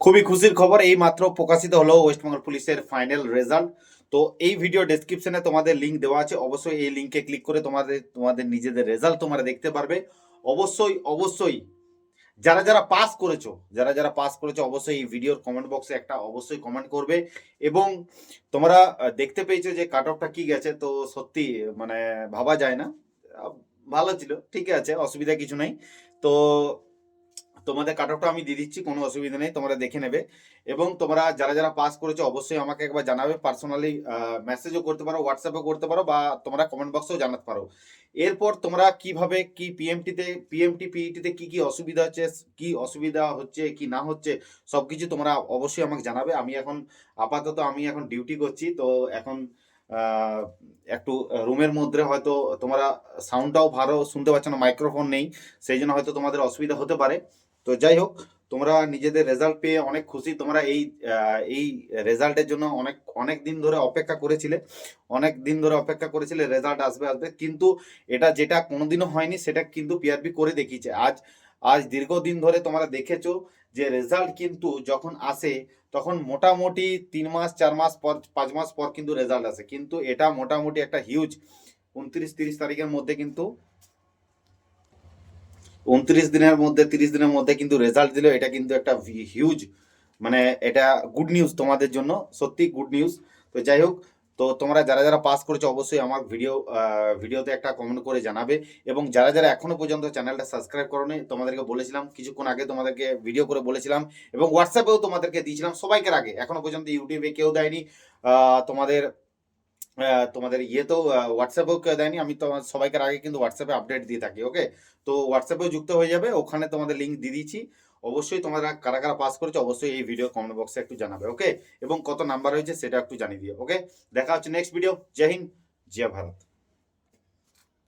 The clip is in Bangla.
খুবই খুশির খবর, এই মাত্র প্রকাশিত হলো ওয়েস্টবেঙ্গল পুলিশের ফাইনাল রেজাল্ট। তো এই ভিডিও ডেসক্রিপশনে তোমাদের লিংক দেওয়া আছে, অবশ্যই এই লিংকে ক্লিক করে তোমাদের তোমাদের নিজেদের রেজাল্ট তোমরা দেখতে পারবে। অবশ্যই অবশ্যই যারা যারা পাস করেছো, যারা যারা পাস করেছো অবশ্যই এই ভিডিওর কমেন্ট বক্সে একটা অবশ্যই কমেন্ট করবে। এবং তোমরা দেখতে পেয়েছো যে কাট অফটা কি গেছে, তো সত্যি মানে ভাবা যায় না। আহ, ভালো ছিল, ঠিক আছে, অসুবিধা কিছু নেই। তো তোমাদের কাট অফটা আমি দিয়ে দিচ্ছি, কোনো অসুবিধা নেই, তোমরা দেখে নেবে। এবং তোমরা যারা যারা পাস করেছো অবশ্যই আমাকে একবার জানাবে, পার্সোনালি মেসেজও করতে পারো, হোয়াটসঅ্যাপও করতে পারো, বা তোমরা কমেন্ট বক্সেও জানাতে পারো। এরপর তোমরা কিভাবে কি পিএমটি পিইটিতে কি কি অসুবিধা হচ্ছে, কি অসুবিধা হচ্ছে কি না হচ্ছে, সবকিছু তোমরা অবশ্যই আমাকে জানাবে। আমি এখন আপাতত আমি এখন ডিউটি করছি, তো এখন আহ, একটু রুমের মধ্যে হয়তো তোমরা সাউন্ডটাও ভালো শুনতে পাচ্ছ না, মাইক্রোফোন নেই, সেই জন্য হয়তো তোমাদের অসুবিধা হতে পারে। তো যাই হোক, তোমরা নিজেদের রেজাল্ট পেয়ে অনেক খুশি। তোমরা এই রেজাল্টের জন্য অনেক অনেক দিন ধরে অপেক্ষা করেছিলে, অনেক দিন ধরে অপেক্ষা করেছিলে রেজাল্ট আসবে আসবে, কিন্তু এটা যেটা কোনোদিনও হয়নি সেটা কিন্তু পিআরবি করে দেখিয়েছে। আজ আজ দীর্ঘদিন ধরে তোমরা দেখেছো যে রেজাল্ট কিন্তু যখন আসে তখন মোটামুটি 3 মাস 4 মাস পর 5 মাস পর কিন্তু রেজাল্ট আসে, কিন্তু এটা মোটামুটি একটা হিউজ 29-30 তারিখের মধ্যে কিন্তু 29 দিনের মধ্যে 30 দিনের মধ্যে কিন্তু রেজাল্ট দিল। এটা কিন্তু একটা হিউজ, মানে এটা গুড নিউজ তোমাদের জন্য, সত্যি গুড নিউজ। তো যাই হোক, তো তোমরা যারা যারা পাস করেছো অবশ্যই আমার ভিডিওতে একটা কমেন্ট করে জানাবে। এবং যারা যারা এখনো পর্যন্ত চ্যানেলটা সাবস্ক্রাইব করোনি, তোমাদেরকে বলেছিলাম কিছুক্ষণ আগে, তোমাদেরকে ভিডিও করে বলেছিলাম এবং হোয়াটসঅ্যাপেও তোমাদেরকে দিয়েছিলাম, সবাইকে আগে, এখনো পর্যন্ত ইউটিউবে কেউ দেয়নি। তোমাদের তোমাদের ইয়েতেও হোয়াটসঅ্যাপেও কেউ দেয়নি, আমি তোমার সবাইকার আগে কিন্তু হোয়াটসঅ্যাপে আপডেট দিয়ে থাকি। ওকে, তো হোয়াটসঅ্যাপেও যুক্ত হয়ে যাবে, ওখানে তোমাদের লিঙ্ক দিয়ে দিচ্ছি। অবশ্যই তোমরা কারা কারা পাস করেছো অবশ্যই এই ভিডিও কমেন্ট বক্সে একটু জানাবে। ওকে, এবং কত নাম্বার হয়েছে সেটা একটু জানিয়ে দিও। ওকে, দেখা হচ্ছে নেক্সট ভিডিও। জয় হিন্দ, জয় ভারত।